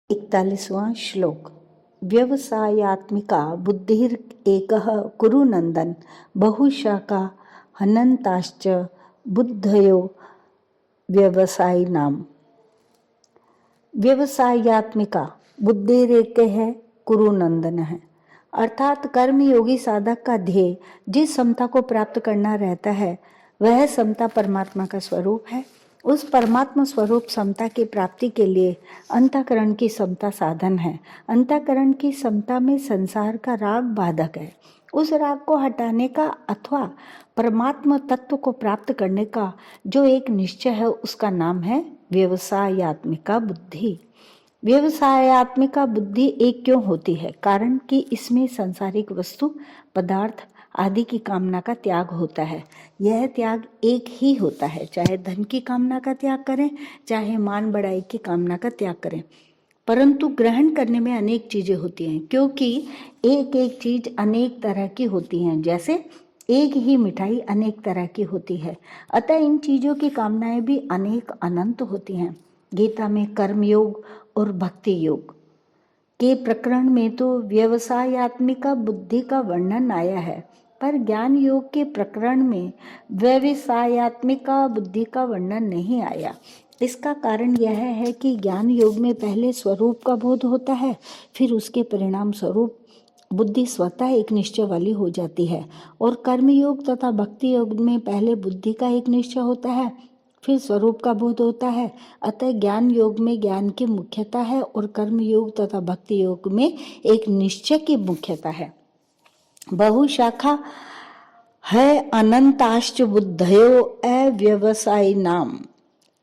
41वां श्लोक। व्यवसायात्मिका बुद्धिर एकः कुरु नंदन बहुशाखा हनंताश्च बुद्धयो व्यवसायी नाम। व्यवसायात्मिका बुद्धिर एक है, कुरु नंदन है, अर्थात कर्मयोगी साधक का ध्येय जिस समता को प्राप्त करना रहता है वह समता परमात्मा का स्वरूप है। उस परमात्मा स्वरूप समता की प्राप्ति के लिए अंतःकरण की समता साधन है। अंतःकरण की समता में संसार का राग बाधक है। उस राग को हटाने का अथवा परमात्मा तत्व को प्राप्त करने का जो एक निश्चय है उसका नाम है व्यवसायात्मिका बुद्धि। व्यवसायात्मिका बुद्धि एक क्यों होती है? कारण कि इसमें सांसारिक वस्तु पदार्थ आदि की कामना का त्याग होता है। यह त्याग एक ही होता है, चाहे धन की कामना का त्याग करें, चाहे मान बढ़ाई की कामना का त्याग करें। परंतु ग्रहण करने में अनेक चीजें होती हैं, क्योंकि एक एक चीज अनेक तरह की होती हैं। जैसे एक ही मिठाई अनेक तरह की होती है, अतः इन चीजों की कामनाएं भी अनेक अनंत होती हैं। गीता में कर्मयोग और भक्ति योग के प्रकरण में तो व्यवसायात्मिका बुद्धि का वर्णन आया है, पर ज्ञान योग के प्रकरण में व्यवसायात्मिका बुद्धि का वर्णन नहीं आया। इसका कारण यह है कि ज्ञान योग में पहले स्वरूप का बोध होता है, फिर उसके परिणाम स्वरूप बुद्धि स्वतः एक निश्चय वाली हो जाती है, और कर्म योग तथा भक्ति योग में पहले बुद्धि का एक निश्चय होता है, फिर स्वरूप का बोध होता है। अतः ज्ञान योग में ज्ञान की मुख्यता है और कर्म योग तथा भक्ति योग में एक निश्चय की मुख्यता है। बहुशाखा है अनंताश्च बुद्धयो अव्यवसायी नाम।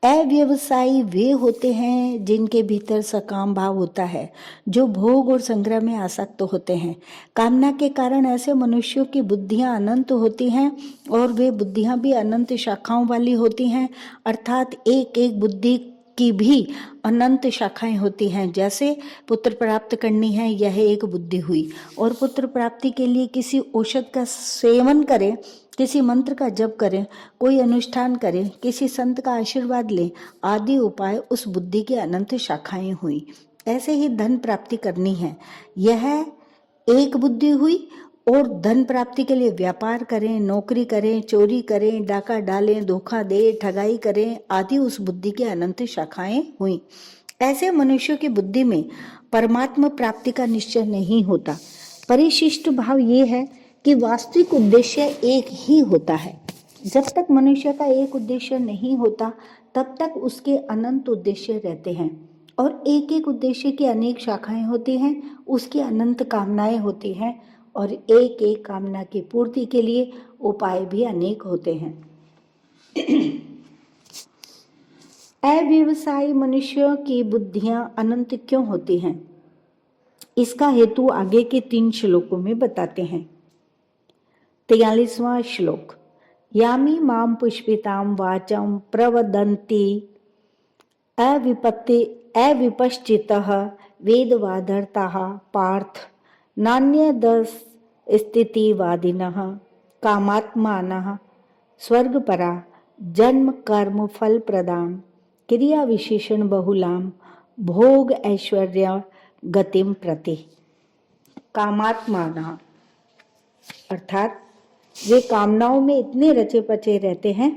अव्यवसायी वे होते हैं जिनके भीतर सकाम भाव होता है, जो भोग और संग्रह में आसक्त होते हैं। कामना के कारण ऐसे मनुष्यों की बुद्धियां अनंत होती हैं और वे बुद्धियां भी अनंत शाखाओं वाली होती हैं, अर्थात एक एक बुद्धि की भी अनंत शाखाएं होती हैं। जैसे पुत्र प्राप्त करनी है, यह एक बुद्धि हुई, और पुत्र प्राप्ति के लिए किसी औषध का सेवन करें, किसी मंत्र का जप करें, कोई अनुष्ठान करें, किसी संत का आशीर्वाद लें, आदि उपाय उस बुद्धि की अनंत शाखाएं हुई। ऐसे ही धन प्राप्ति करनी है, यह एक बुद्धि हुई, और धन प्राप्ति के लिए व्यापार करें, नौकरी करें, चोरी करें, डाका डालें, धोखा दे, ठगाई करें, आदि उस बुद्धि की अनंत शाखाएं हुई। ऐसे मनुष्यों की बुद्धि में परमात्मा प्राप्ति का निश्चय नहीं होता। परिशिष्ट भाव ये है कि वास्तविक उद्देश्य एक ही होता है। जब तक मनुष्य का एक उद्देश्य नहीं होता तब तक उसके अनंत उद्देश्य रहते हैं, और एक एक उद्देश्य की अनेक शाखाएं होती हैं, उसकी अनंत कामनाएं होती हैं, और एक एक कामना की पूर्ति के लिए उपाय भी अनेक होते हैं। अव्यवसायी मनुष्यों की बुद्धियां अनंत क्यों होती हैं? इसका हेतु आगे के 3 श्लोकों में बताते हैं। 43वां श्लोक। यामी माम पुष्पिताम वाचम प्रवदन्ति अविपश्चितः वेदवादर्ताः पार्थ नान्यदस स्थितिवादिनः कामात्मानः स्वर्गपरा जन्म कर्म फल प्रदान क्रिया विशेषण बहुलाम भोग ऐश्वर्य गतिम प्रति। कामात्मानः अर्थात वे कामनाओं में इतने रचे पचे रहते हैं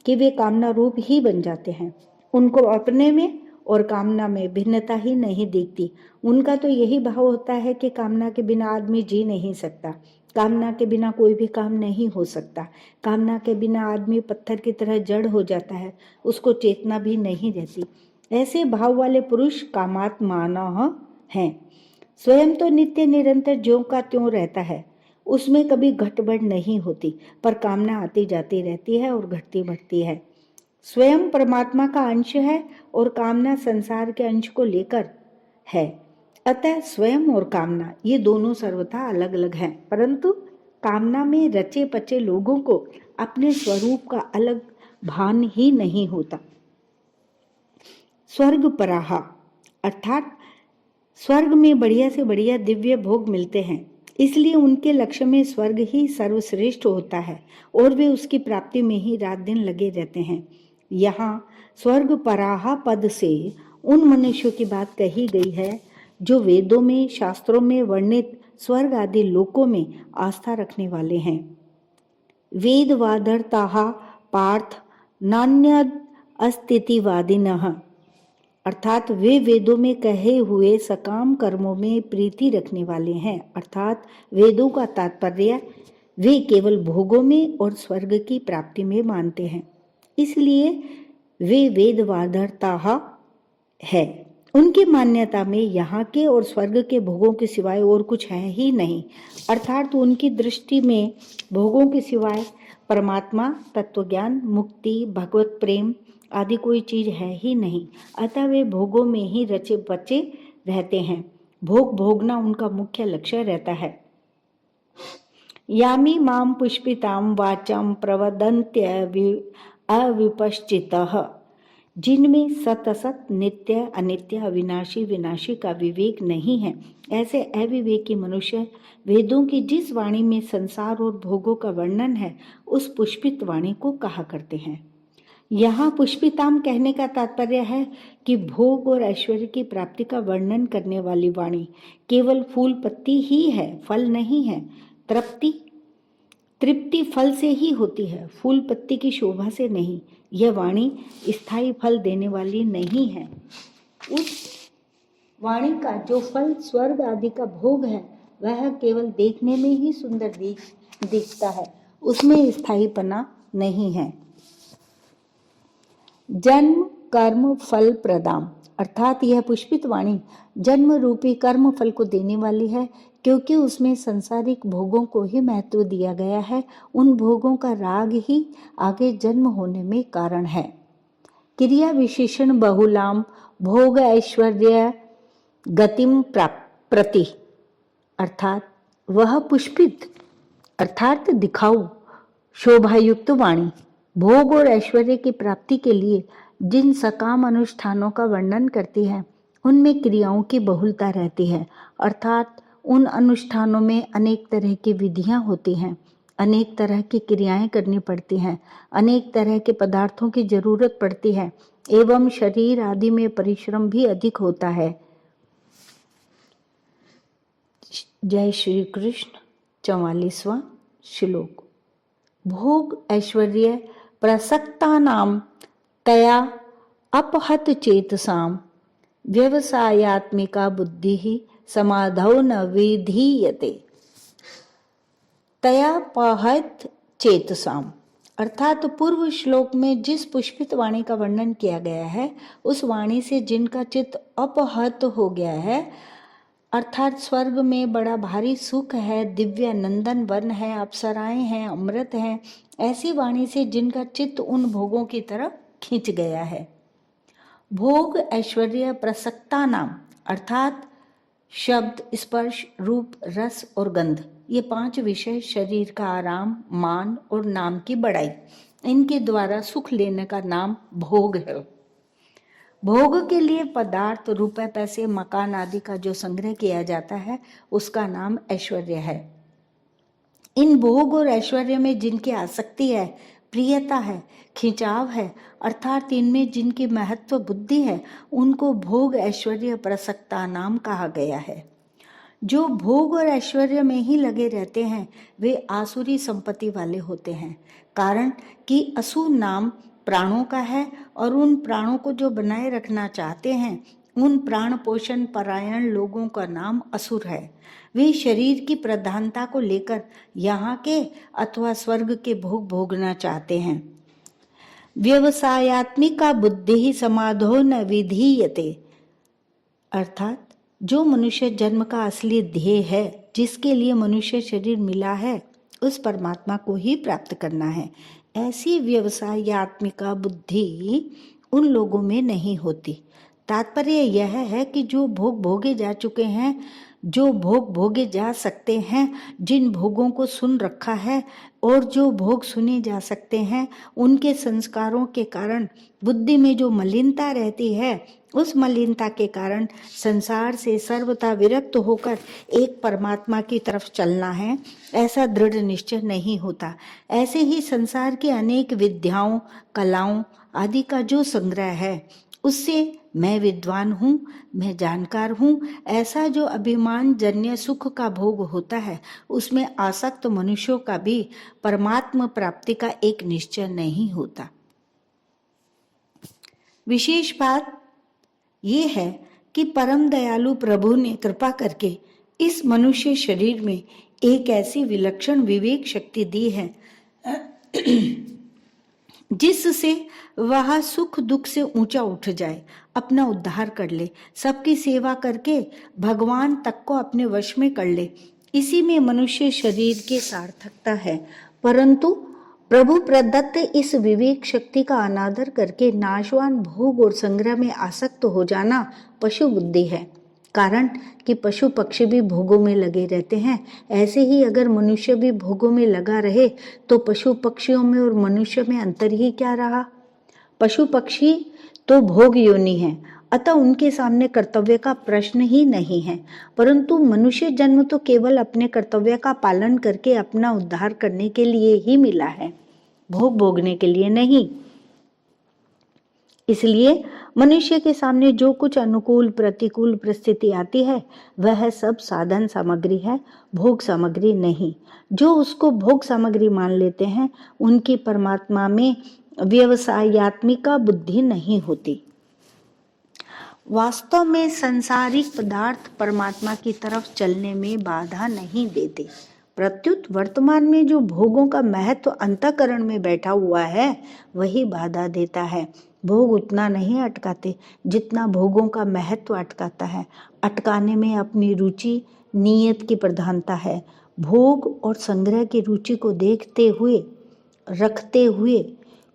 कि वे कामना रूप ही बन जाते हैं। उनको अपने में और कामना में भिन्नता ही नहीं दिखती। उनका तो यही भाव होता है कि कामना के बिना आदमी जी नहीं सकता, कामना के बिना कोई भी काम नहीं हो सकता, कामना के बिना आदमी पत्थर की तरह जड़ हो जाता है, उसको चेतना भी नहीं रहती। ऐसे भाव वाले पुरुष कामात्मानः हैं। स्वयं तो नित्य निरंतर ज्यों का त्यों रहता है, उसमें कभी घटबढ़ नहीं होती, पर कामना आती जाती रहती है और घटती बढ़ती है। स्वयं परमात्मा का अंश है और कामना संसार के अंश को लेकर है। अतः स्वयं और कामना ये दोनों सर्वथा अलग अलग हैं, परंतु कामना में रचे पचे लोगों को अपने स्वरूप का अलग भान ही नहीं होता। स्वर्ग पराहा अर्थात स्वर्ग में बढ़िया से बढ़िया दिव्य भोग मिलते हैं, इसलिए उनके लक्ष्य में स्वर्ग ही सर्वश्रेष्ठ होता है और वे उसकी प्राप्ति में ही रात दिन लगे रहते हैं। यहाँ स्वर्ग पराहा पद से उन मनुष्यों की बात कही गई है जो वेदों में, शास्त्रों में वर्णित स्वर्ग आदि लोकों में आस्था रखने वाले हैं। वेदवादर्ताः पार्थ नान्यद अस्तित्ववादिनः, अर्थात वे वेदों में कहे हुए सकाम कर्मों में प्रीति रखने वाले हैं। अर्थात वेदों का तात्पर्य वे केवल भोगों में और स्वर्ग की प्राप्ति में मानते हैं, इसलिए वे वेदवादर्ता है। उनकी मान्यता में यहाँ के और स्वर्ग के भोगों के सिवाय और कुछ है ही नहीं। अर्थात उनकी दृष्टि में भोगों के सिवाय परमात्मा, तत्वज्ञान, मुक्ति, भगवत प्रेम आदि कोई चीज है ही नहीं। अतः वे भोगों में ही रचे बचे रहते हैं। भोग भोगना उनका मुख्य लक्ष्य रहता है। यामी माम पुष्पिताम वाचाम प्रवदन्त्य अविपश्चितः, जिनमें सत असत, नित्य अनित्य, अविनाशी विनाशी का विवेक नहीं है, ऐसे अविवेकी मनुष्य वेदों की जिस वाणी में संसार और भोगों का वर्णन है उस पुष्पित वाणी को कहा करते हैं। यहाँ पुष्पिताम कहने का तात्पर्य है कि भोग और ऐश्वर्य की प्राप्ति का वर्णन करने वाली वाणी केवल फूल पत्ती ही है, फल नहीं है। तृप्ति फल से ही होती है, फूल पत्ती की शोभा से नहीं। यह वाणी स्थायी फल देने वाली नहीं है। उस वाणी का जो फल स्वर्ग आदि का भोग है वह केवल देखने में ही सुंदर दिखता है, उसमें स्थायीपना नहीं है। जन्म कर्म फल प्रदाम, अर्थात यह पुष्पित वाणी जन्म रूपी कर्म फल को देने वाली है, क्योंकि उसमें सांसारिक भोगों को ही महत्व दिया गया है। उन भोगों का राग ही आगे जन्म होने में कारण है। क्रिया विशेषण बहुलाम भोग ऐश्वर्य गतिम प्रति, अर्थात वह पुष्पित अर्थात दिखाऊ शोभायुक्त वाणी भोग और ऐश्वर्य की प्राप्ति के लिए जिन सकाम अनुष्ठानों का वर्णन करती है उनमें क्रियाओं की बहुलता रहती है। अर्थात उन अनुष्ठानों में अनेक तरह की विधियां होती हैं, अनेक तरह की क्रियाएं करनी पड़ती हैं, अनेक तरह के पदार्थों की जरूरत पड़ती है एवं शरीर आदि में परिश्रम भी अधिक होता है। जय श्री कृष्ण। 44वां श्लोक। भोग ऐश्वर्य प्रसक्तानां तया अपहत चेतसां व्यवसायात्मिका बुद्धिः समाधौ न विधीयते। तया पहत चेतसाम, अर्थात पूर्व श्लोक में जिस पुष्पित वाणी का वर्णन किया गया है उस वाणी से जिनका चित्त अपहत हो गया है, अर्थात स्वर्ग में बड़ा भारी सुख है, दिव्य नंदन वन है, अप्सराएं हैं, अमृत हैं, ऐसी वाणी से जिनका चित्त उन भोगों की तरफ खींच गया है। भोग ऐश्वर्य प्रसक्ता नाम, अर्थात शब्द, स्पर्श, रूप, रस और गंध, ये 5 विषय शरीर का आराम, मान और नाम की बढ़ाई, इनके द्वारा सुख लेने का नाम भोग है। भोग के लिए पदार्थ, रुपए, पैसे, मकान आदि का जो संग्रह किया जाता है उसका नाम ऐश्वर्य है। इन भोग और ऐश्वर्य में जिनकी आसक्ति है, प्रियता है, खिंचाव है, अर्थात इनमें जिनकी महत्व बुद्धि है, उनको भोग ऐश्वर्य प्रसक्ता नाम कहा गया है। जो भोग और ऐश्वर्य में ही लगे रहते हैं वे आसुरी संपत्ति वाले होते हैं, कारण कि असुर नाम प्राणों का है और उन प्राणों को जो बनाए रखना चाहते हैं उन प्राण पोषण परायण लोगों का नाम असुर है। वे शरीर की प्रधानता को लेकर यहाँ के अथवा स्वर्ग के भोग भोगना चाहते हैं। व्यवसायात्मिका बुद्धि समाधो न विधीयते, अर्थात जो मनुष्य जन्म का असली ध्येय है, जिसके लिए मनुष्य शरीर मिला है, उस परमात्मा को ही प्राप्त करना है, ऐसी व्यवसायात्मिका बुद्धि उन लोगों में नहीं होती। तात्पर्य यह है कि जो भोग भोगे जा चुके हैं, जो भोग भोगे जा सकते हैं, जिन भोगों को सुन रखा है और जो भोग सुने जा सकते हैं, उनके संस्कारों के कारण बुद्धि में जो मलिनता रहती है, उस मलिनता के कारण संसार से सर्वथा विरक्त होकर एक परमात्मा की तरफ चलना है, ऐसा दृढ़ निश्चय नहीं होता। ऐसे ही संसार की अनेक विद्याओं, कलाओं आदि का जो संग्रह है उससे मैं विद्वान हूँ, मैं जानकार हूँ, ऐसा जो अभिमान जन्य सुख का भोग होता है, उसमें आसक्त मनुष्यों का भी परमात्म प्राप्ति का एक निश्चय नहीं होता। विशेष बात ये है कि परम दयालु प्रभु ने कृपा करके इस मनुष्य शरीर में एक ऐसी विलक्षण विवेक शक्ति दी है जिससे वह सुख दुख से ऊंचा उठ जाए, अपना उद्धार कर ले, सबकी सेवा करके भगवान तक को अपने वश में कर ले। इसी में मनुष्य शरीर की सार्थकता है। परंतु प्रभु प्रदत्त इस विवेक शक्ति का अनादर करके नाशवान भोग और संग्रह में आसक्त हो जाना पशु बुद्धि है। कारण कि पशु पक्षी भी भोगों में लगे रहते हैं, ऐसे ही अगर मनुष्य भी भोगों में लगा रहे तो पशु पक्षियों में और मनुष्य में अंतर ही क्या रहा। पशु पक्षी तो भोग योनि है, अतः उनके सामने कर्तव्य का प्रश्न ही नहीं है। परंतु मनुष्य जन्म तो केवल अपने कर्तव्य का पालन करके अपना उद्धार करने के लिए ही मिला है, भोग भोगने के लिए नहीं। इसलिए मनुष्य के सामने जो कुछ अनुकूल प्रतिकूल परिस्थिति आती है वह सब साधन सामग्री है, भोग सामग्री नहीं। जो उसको भोग सामग्री मान लेते हैं उनकी परमात्मा में व्यवसायत्मिका बुद्धि नहीं होती। वास्तव में संसारिक पदार्थ परमात्मा की तरफ चलने में बाधा नहीं देते, प्रत्युत वर्तमान में जो भोगों का महत्व अंतःकरण में बैठा हुआ है वही बाधा देता है। भोग उतना नहीं अटकाते जितना भोगों का महत्व अटकाता है। अटकाने में अपनी रुचि नीयत की प्रधानता है। भोग और संग्रह की रुचि को देखते हुए रखते हुए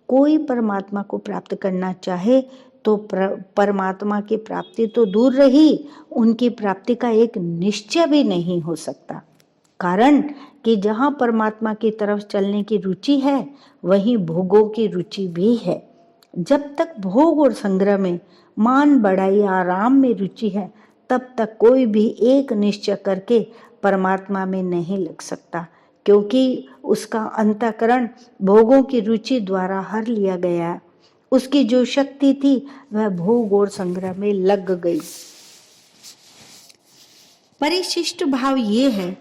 कोई परमात्मा को प्राप्त करना चाहे तो परमात्मा की प्राप्ति तो दूर रही, उनकी प्राप्ति का एक निश्चय भी नहीं हो सकता। कारण कि जहाँ परमात्मा की तरफ चलने की रुचि है वहीं भोगों की रुचि भी है। जब तक भोग और संग्रह में मान बढ़ाई आराम में रुचि है तब तक कोई भी एक निश्चय करके परमात्मा में नहीं लग सकता, क्योंकि उसका अंतःकरण भोगों की रुचि द्वारा हर लिया गया। उसकी जो शक्ति थी वह भोग और संग्रह में लग गई। परिशिष्ट भाव ये है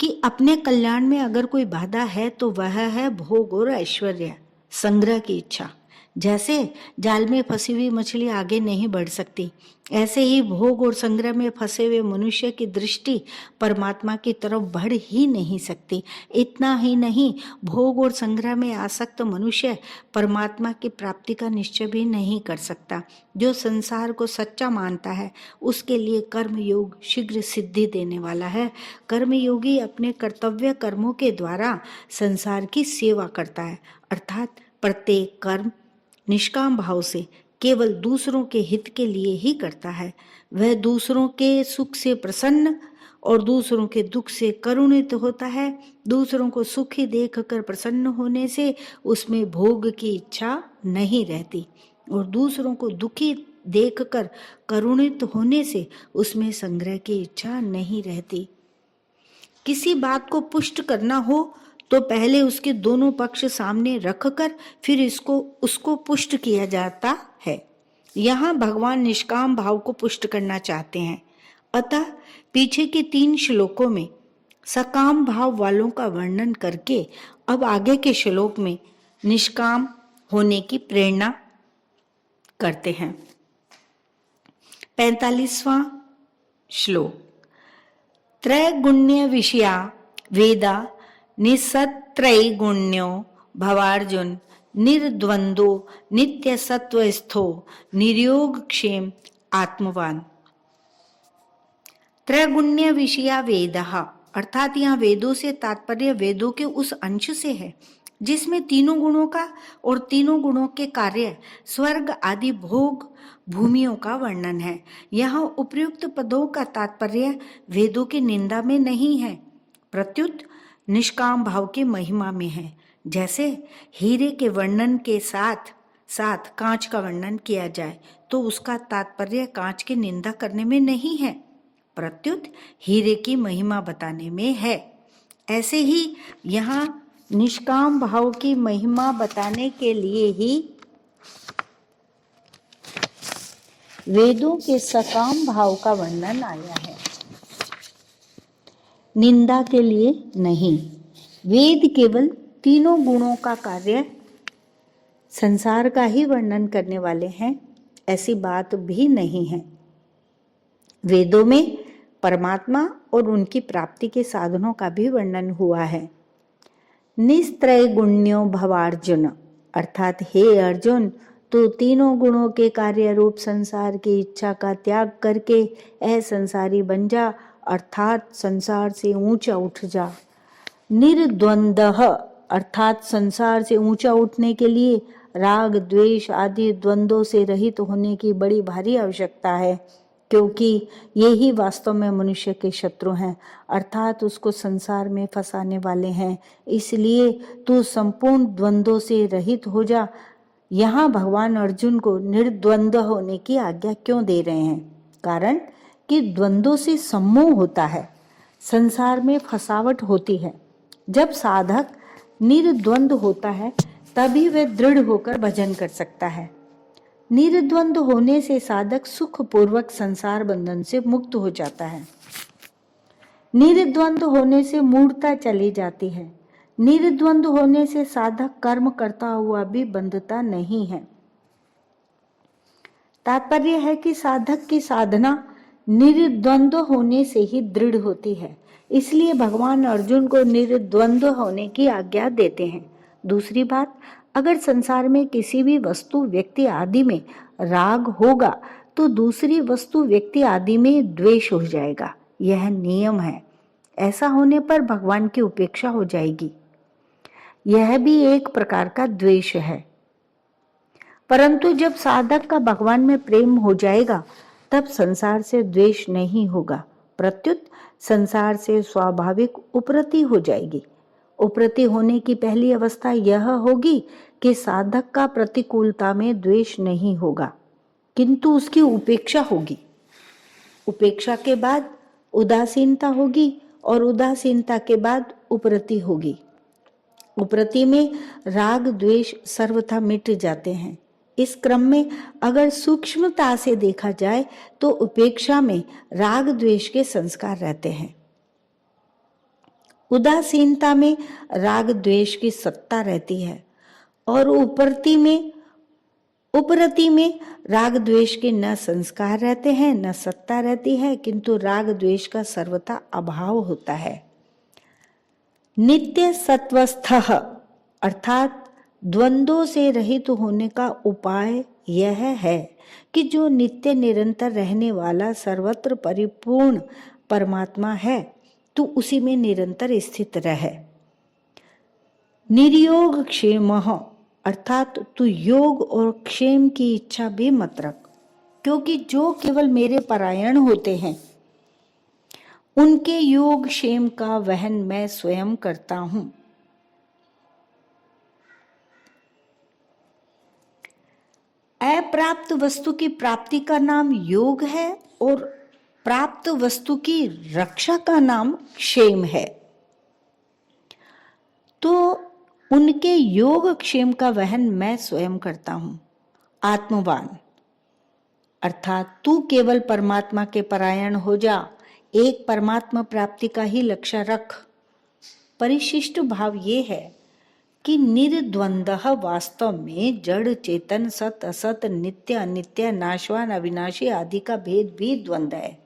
कि अपने कल्याण में अगर कोई बाधा है तो वह है भोग और ऐश्वर्य, संग्रह की इच्छा। जैसे जाल में फंसी हुई मछली आगे नहीं बढ़ सकती, ऐसे ही भोग और संग्रह में फंसे हुए मनुष्य की दृष्टि परमात्मा की तरफ बढ़ ही नहीं सकती। इतना ही नहीं, भोग और संग्रह में आसक्त मनुष्य परमात्मा की प्राप्ति का निश्चय भी नहीं कर सकता। जो संसार को सच्चा मानता है उसके लिए कर्मयोग शीघ्र सिद्धि देने वाला है। कर्मयोगी अपने कर्तव्य कर्मों के द्वारा संसार की सेवा करता है, अर्थात प्रत्येक कर्म निष्काम भाव से केवल दूसरों के हित के लिए ही करता है। वह दूसरों के सुख से प्रसन्न और दूसरों के दुख से करुणित होता है। दूसरों को सुखी देखकर प्रसन्न होने से उसमें भोग की इच्छा नहीं रहती और दूसरों को दुखी देखकर करुणित होने से उसमें संग्रह की इच्छा नहीं रहती। किसी बात को पुष्ट करना हो तो पहले उसके दोनों पक्ष सामने रखकर फिर उसको पुष्ट किया जाता है। यहाँ भगवान निष्काम भाव को पुष्ट करना चाहते हैं। अतः पीछे के 3 श्लोकों में सकाम भाव वालों का वर्णन करके अब आगे के श्लोक में निष्काम होने की प्रेरणा करते हैं। 45वां श्लोक। त्रैगुण्य विषया वेदा निसत्रैगुण्यो भवार्जुन निर्द्वंदो नित्य सत्वस्थो निर्योग क्षेम आत्मवान। त्रैगुण्य विषया वेदः, अर्थात यहाँ वेदों से तात्पर्य वेदों के उस अंश से है जिसमें तीनों गुणों का और तीनों गुणों के कार्य स्वर्ग आदि भोग भूमियों का वर्णन है। यहाँ उपर्युक्त पदों का तात्पर्य वेदों की निंदा में नहीं है, प्रत्युत निष्काम भाव की महिमा में है। जैसे हीरे के वर्णन के साथ साथ कांच का वर्णन किया जाए तो उसका तात्पर्य कांच की निंदा करने में नहीं है, प्रत्युत हीरे की महिमा बताने में है। ऐसे ही यहाँ निष्काम भाव की महिमा बताने के लिए ही वेदों के सकाम भाव का वर्णन आया है, निंदा के लिए नहीं। वेद केवल तीनों गुणों का कार्य संसार का ही वर्णन करने वाले हैं, ऐसी बात भी नहीं है। वेदों में परमात्मा और उनकी प्राप्ति के साधनों का भी वर्णन हुआ है। निस्त्रय गुण्यो भवार्जुन, अर्थात हे अर्जुन, तो तीनों गुणों के कार्य रूप संसार की इच्छा का त्याग करके असंसारी बन जा, अर्थात संसार से ऊंचा उठ जा। निर्द्वंद्व, अर्थात संसार से ऊंचा उठने के लिए राग द्वेष आदि द्वंद्वों से रहित होने की बड़ी भारी आवश्यकता है, क्योंकि ये ही वास्तव में मनुष्य के शत्रु हैं, अर्थात उसको संसार में फंसाने वाले हैं। इसलिए तू संपूर्ण द्वंद्वों से रहित हो जा। यहाँ भगवान अर्जुन को निर्द्वंद्व होने की आज्ञा क्यों दे रहे हैं? कारण कि द्वंद्वों से सम्मोह होता है, संसार में फसावट होती है। जब साधक निर्द्वंद्व होता है तभी वह दृढ़ होकर भजन कर सकता है। निर्द्वंद्व होने से साधक सुख पूर्वक संसार बंधन से मुक्त हो जाता है। निर्द्वंद्व होने से मूढ़ता चली जाती है। निर्द्वंद्व होने से साधक कर्म करता हुआ भी बंधता नहीं है। तात्पर्य है कि साधक की साधना निर्द्वंद्व होने से ही दृढ़ होती है। इसलिए भगवान अर्जुन को निर्द्वंद्व होने की आज्ञा देते हैं। दूसरी बात, अगर संसार में किसी भी वस्तु व्यक्ति आदि में राग होगा तो दूसरी वस्तु व्यक्ति आदि में द्वेष हो जाएगा। यह नियम है। ऐसा होने पर भगवान की उपेक्षा हो जाएगी। यह भी एक प्रकार का द्वेष है। परंतु जब साधक का भगवान में प्रेम हो जाएगा तब संसार से द्वेष नहीं होगा, प्रत्युत संसार से स्वाभाविक उपरति हो जाएगी। उपरति होने की पहली अवस्था यह होगी कि साधक का प्रतिकूलता में द्वेष नहीं होगा, किंतु उसकी उपेक्षा होगी। उपेक्षा के बाद उदासीनता होगी और उदासीनता के बाद उपरति होगी। उपरति में राग द्वेष सर्वथा मिट जाते हैं। इस क्रम में अगर सूक्ष्मता से देखा जाए तो उपेक्षा में राग द्वेष के संस्कार रहते हैं। उदासीनता में राग द्वेष की सत्ता रहती है और उपरति में राग द्वेष के न संस्कार रहते हैं न सत्ता रहती है, किंतु राग द्वेष का सर्वथा अभाव होता है। नित्य सत्वस्थः, अर्थात द्वंद्वों से रहित होने का उपाय यह है कि जो नित्य निरंतर रहने वाला सर्वत्र परिपूर्ण परमात्मा है तू उसी में निरंतर स्थित रहे। निर्योग क्षेमः, अर्थात तू योग और क्षेम की इच्छा भी मत रख, क्योंकि जो केवल मेरे परायण होते हैं उनके योग क्षेम का वहन मैं स्वयं करता हूं। अप्राप्त वस्तु की प्राप्ति का नाम योग है और प्राप्त वस्तु की रक्षा का नाम क्षेम है। तो उनके योग क्षेम का वहन मैं स्वयं करता हूं। आत्मवान, अर्थात तू केवल परमात्मा के परायण हो जा, एक परमात्मा प्राप्ति का ही लक्ष्य रख। परिशिष्ट भाव ये है कि निर्द्वंद्व वास्तव में जड़ चेतन सत असत नित्य अनित्य नाशवान अविनाशी आदि का भेद भी द्वंद्व है।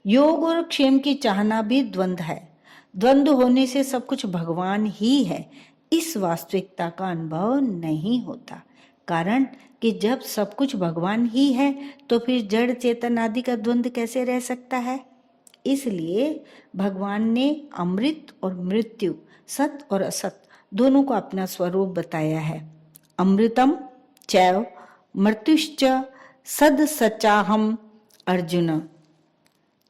योग और क्षेम की चाहना भी द्वंद्व है। द्वंद्व होने से सब कुछ भगवान ही है, इस वास्तविकता का अनुभव नहीं होता। कारण कि जब सब कुछ भगवान ही है तो फिर जड़ चेतन आदि का द्वंद्व कैसे रह सकता है। इसलिए भगवान ने अमृत और मृत्यु, सत और असत दोनों को अपना स्वरूप बताया है। अमृतम चैव मृत्युश्च सद सचाहम अर्जुन।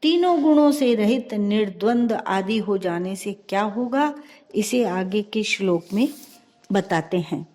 तीनों गुणों से रहित निर्द्वंद आदि हो जाने से क्या होगा, इसे आगे के श्लोक में बताते हैं।